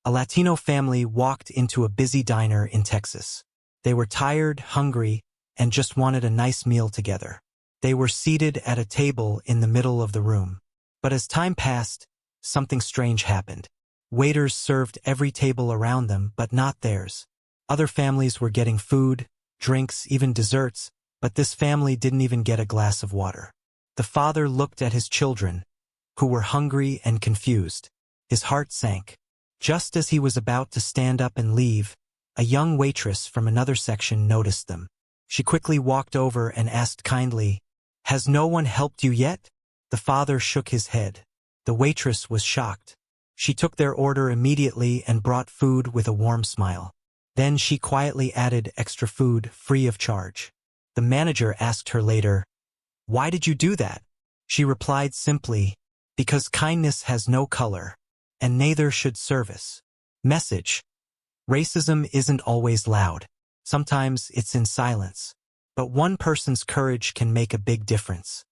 A Latino family walked into a busy diner in Texas. They were tired, hungry, and just wanted a nice meal together. They were seated at a table in the middle of the room. But as time passed, something strange happened. Waiters served every table around them, but not theirs. Other families were getting food, drinks, even desserts, but this family didn't even get a glass of water. The father looked at his children, who were hungry and confused. His heart sank. Just as he was about to stand up and leave, a young waitress from another section noticed them. She quickly walked over and asked kindly, "Has no one helped you yet?" The father shook his head. The waitress was shocked. She took their order immediately and brought food with a warm smile. Then she quietly added extra food free of charge. The manager asked her later, "Why did you do that?" She replied simply, "Because kindness has no color, and neither should service." Message: racism isn't always loud. Sometimes it's in silence. But one person's courage can make a big difference.